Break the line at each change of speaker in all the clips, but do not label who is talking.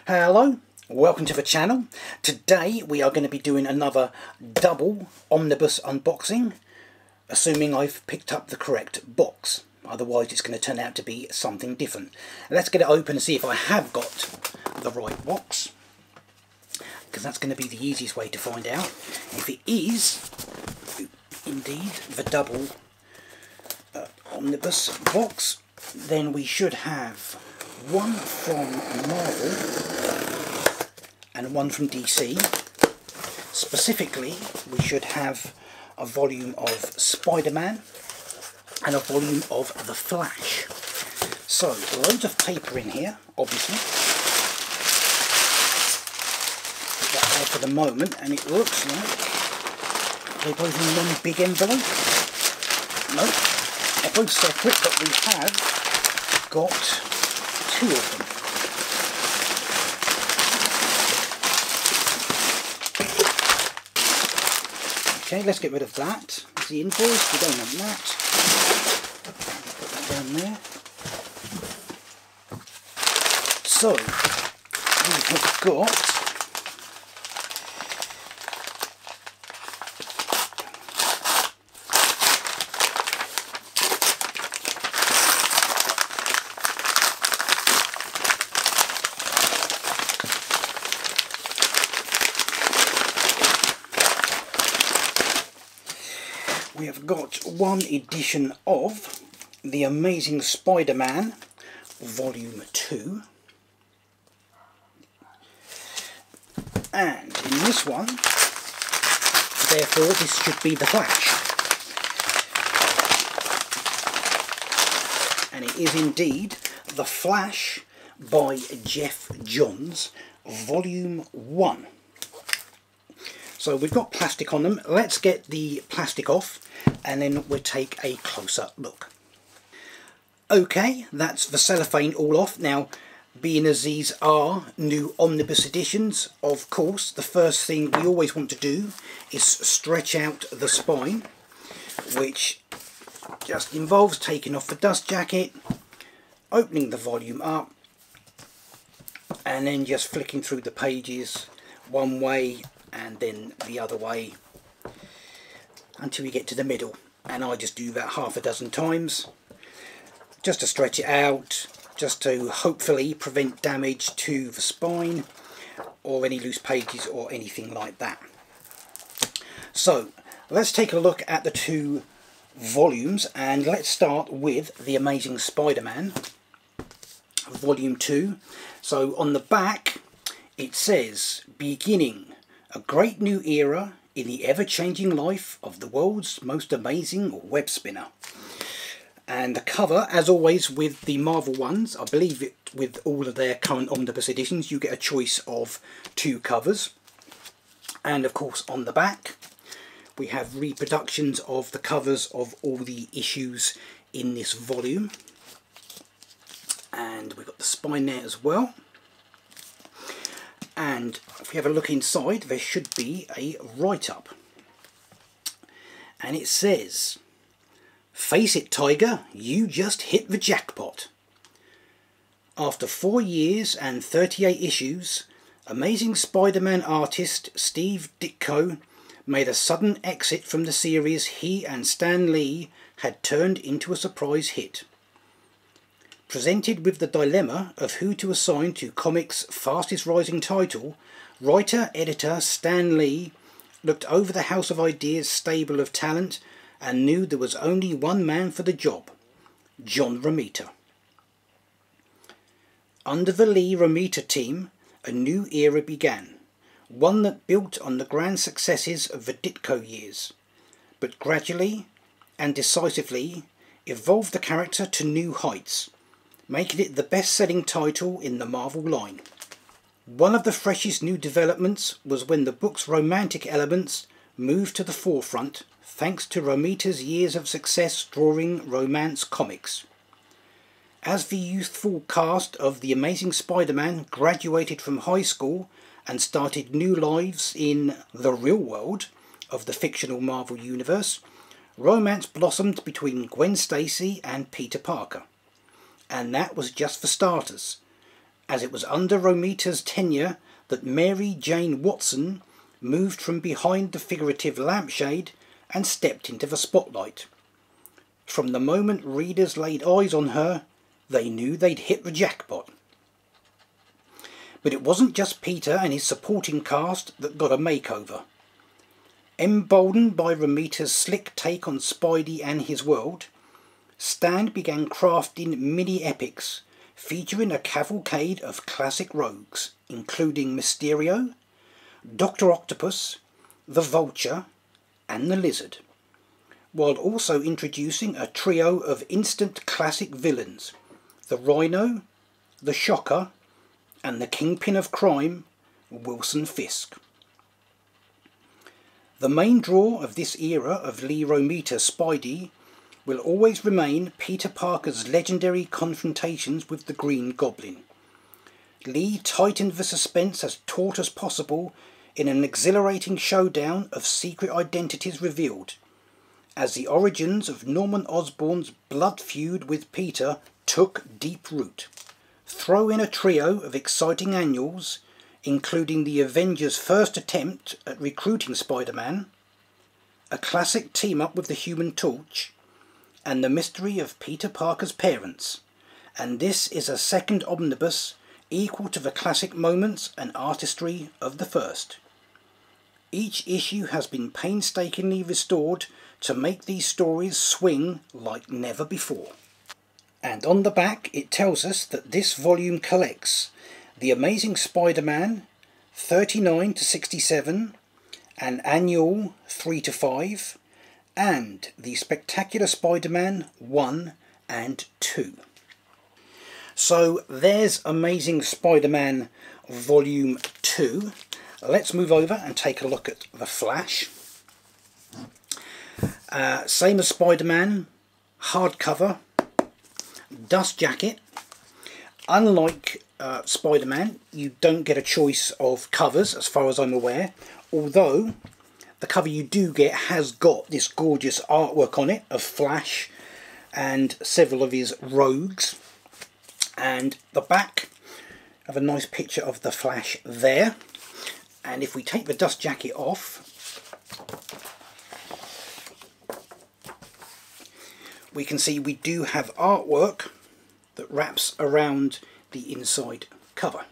Hello, welcome to the channel. Today we are going to be doing another double omnibus unboxing, assuming I've picked up the correct box. Otherwise it's going to turn out to be something different. Let's get it open and see if I have got the right box, because that's going to be the easiest way to find out. If it is indeed the double omnibus box, then we should have one from Marvel and one from DC. Specifically, we should have a volume of Spider-Man and a volume of The Flash. So, loads of paper in here, obviously. Put that there for the moment, and it looks like they're both in one big envelope. No, they're both separate, but we have got two of them. Okay, let's get rid of that. There's the invoice, we don't want that. Put that down there. So, we have got one edition of the Amazing Spider-Man Volume 2, and in this one, therefore, this should be The Flash, and it is indeed The Flash by Geoff Johns, Volume 1. So we've got plastic on them. Let's get the plastic off and then we'll take a closer look. Okay, that's the cellophane all off. Now, being as these are new omnibus editions, of course, the first thing we always want to do is stretch out the spine, which just involves taking off the dust jacket, opening the volume up, and then just flicking through the pages one way and then the other way until you get to the middle, and I just do that half a dozen times just to stretch it out, just to hopefully prevent damage to the spine or any loose pages or anything like that. So let's take a look at the two volumes, and let's start with the Amazing Spider-Man Volume 2. So on the back it says, beginning a great new era in the ever-changing life of the world's most amazing web spinner. And the cover, as always with the Marvel ones, I believe it with all of their current omnibus editions, you get a choice of two covers. And of course on the back we have reproductions of the covers of all the issues in this volume. And we've got the spine there as well. And if we have a look inside, there should be a write-up. And it says, "Face it, Tiger, you just hit the jackpot. After 4 years and 38 issues, Amazing Spider-Man artist Steve Ditko made a sudden exit from the series he and Stan Lee had turned into a surprise hit. Presented with the dilemma of who to assign to comics' fastest rising title, writer-editor Stan Lee looked over the House of Ideas stable of talent and knew there was only one man for the job, John Romita. Under the Lee-Romita team, a new era began, one that built on the grand successes of the Ditko years, but gradually and decisively evolved the character to new heights, making it the best-selling title in the Marvel line. One of the freshest new developments was when the book's romantic elements moved to the forefront thanks to Romita's years of success drawing romance comics. As the youthful cast of The Amazing Spider-Man graduated from high school and started new lives in the real world of the fictional Marvel Universe, romance blossomed between Gwen Stacy and Peter Parker. And that was just for starters. as it was under Romita's tenure that Mary Jane Watson moved from behind the figurative lampshade and stepped into the spotlight. From the moment readers laid eyes on her, they knew they'd hit the jackpot. But it wasn't just Peter and his supporting cast that got a makeover. Emboldened by Romita's slick take on Spidey and his world, Stan began crafting mini-epics featuring a cavalcade of classic rogues, including Mysterio, Dr. Octopus, the Vulture, and the Lizard, while also introducing a trio of instant classic villains, the Rhino, the Shocker, and the Kingpin of Crime, Wilson Fisk. The main draw of this era of Lee Romita's Spidey will always remain Peter Parker's legendary confrontations with the Green Goblin. Lee tightened the suspense as taut as possible in an exhilarating showdown of secret identities revealed, as the origins of Norman Osborn's blood feud with Peter took deep root. Throw in a trio of exciting annuals, including the Avengers' first attempt at recruiting Spider-Man, a classic team-up with the Human Torch, and the mystery of Peter Parker's parents, and this is a second omnibus equal to the classic moments and artistry of the first. Each issue has been painstakingly restored to make these stories swing like never before. And on the back it tells us that this volume collects The Amazing Spider-Man 39 to 67, an annual 3 to 5, and the Spectacular Spider-Man 1 and 2. So there's Amazing Spider-Man Volume 2. Let's move over and take a look at the Flash. Same as Spider-Man, hardcover, dust jacket. Unlike Spider-Man, you don't get a choice of covers as far as I'm aware, although the cover you do get has got this gorgeous artwork on it of Flash and several of his rogues. And the back have a nice picture of the Flash there. And if we take the dust jacket off, we can see we do have artwork that wraps around the inside cover.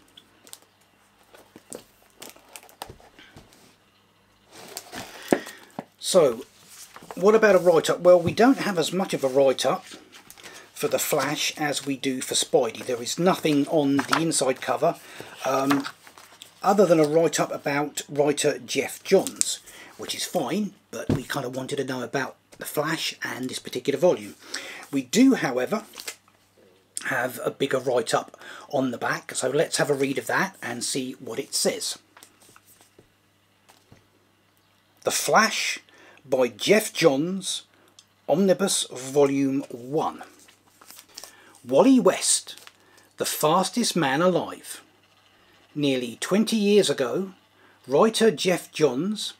So, what about a write-up? Well, we don't have as much of a write-up for the Flash as we do for Spidey. There is nothing on the inside cover other than a write-up about writer Geoff Johns, which is fine, but we kind of wanted to know about the Flash and this particular volume. We do, however, have a bigger write-up on the back, so let's have a read of that and see what it says. The Flash by Geoff Johns Omnibus Volume 1. Wally West, the fastest man alive. Nearly 20 years ago, writer Geoff Johns,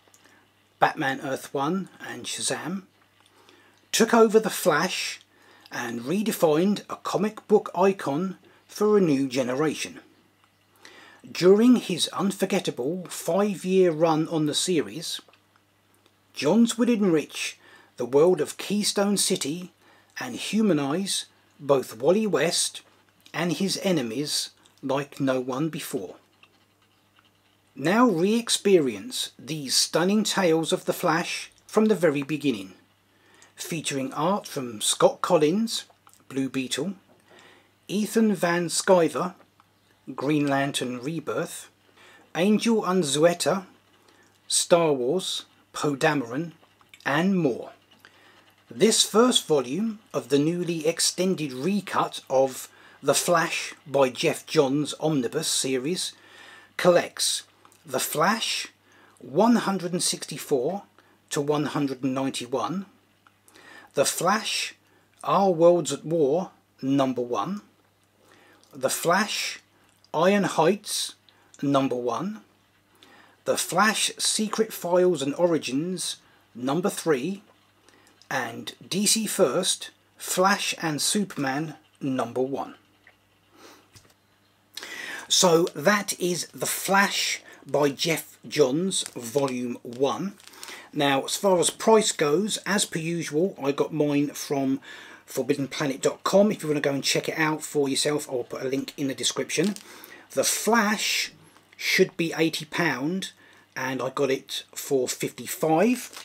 Batman Earth 1 and Shazam, took over the Flash and redefined a comic book icon for a new generation. During his unforgettable 5-year run on the series, Johns would enrich the world of Keystone City and humanise both Wally West and his enemies like no one before. Now re-experience these stunning tales of the Flash from the very beginning, featuring art from Scott Collins, Blue Beetle, Ethan Van Sciver, Green Lantern Rebirth, Angel Unzueta, Star Wars, Poe Dameron, and more. This first volume of the newly extended recut of The Flash by Geoff Johns Omnibus series collects The Flash 164 to 191, The Flash Our Worlds at War number 1, The Flash Iron Heights number 1, The Flash Secret Files and Origins number 3, and DC First Flash and Superman number 1. So that is The Flash by Geoff Johns, Volume 1. Now, as far as price goes, as per usual, I got mine from forbiddenplanet.com. If you want to go and check it out for yourself, I'll put a link in the description. The Flash should be £80 and I got it for £55.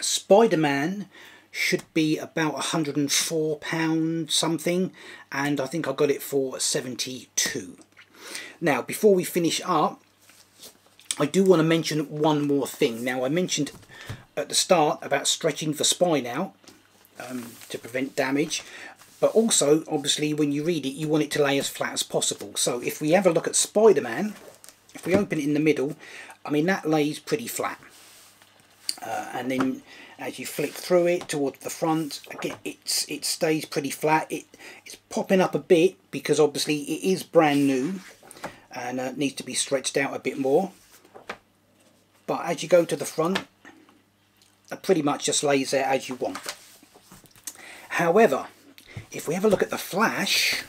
Spider-Man should be about £104 something, and I think I got it for £72. Now, before we finish up, I do want to mention one more thing. Now, I mentioned at the start about stretching the spine out to prevent damage, but also, obviously, when you read it, you want it to lay as flat as possible. So if we have a look at Spider-Man, if we open it in the middle, I mean, that lays pretty flat. And then as you flick through it towards the front, again, it stays pretty flat. It's popping up a bit because obviously it is brand new and needs to be stretched out a bit more. But as you go to the front, it pretty much just lays there as you want. However, if we have a look at the Flash,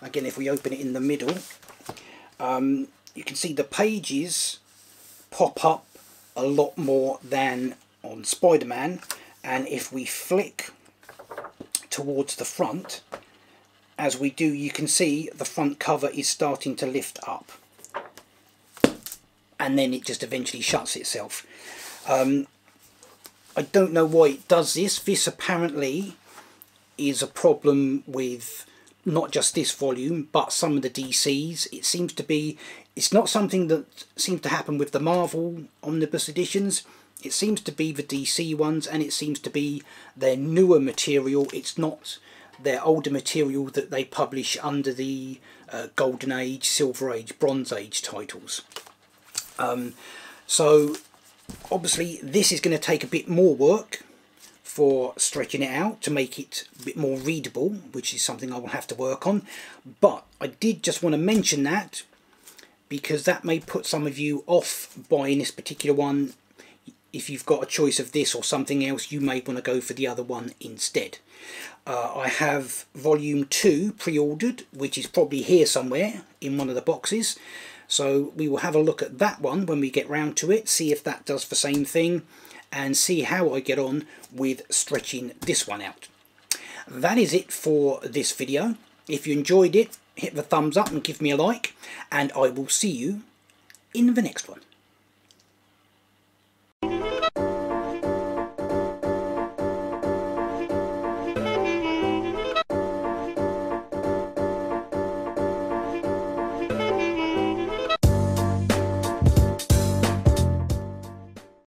again, if we open it in the middle, you can see the pages pop up a lot more than on Spider-Man, and if we flick towards the front, as we do, you can see the front cover is starting to lift up, and then it just eventually shuts itself. I don't know why it does this. This apparently is a problem with not just this volume, but some of the DCs. It seems to be, it's not something that seems to happen with the Marvel Omnibus editions. It seems to be the DC ones, and it seems to be their newer material. It's not their older material that they publish under the Golden Age, Silver Age, Bronze Age titles. So obviously this is going to take a bit more work for stretching it out to make it a bit more readable, which is something I will have to work on. But I did just want to mention that because that may put some of you off buying this particular one. If you've got a choice of this or something else, you may want to go for the other one instead. I have volume 2 pre-ordered, which is probably here somewhere in one of the boxes. So we will have a look at that one when we get round to it, see if that does the same thing, and see how I get on with stretching this one out. That is it for this video. If you enjoyed it, hit the thumbs up and give me a like, and I will see you in the next one.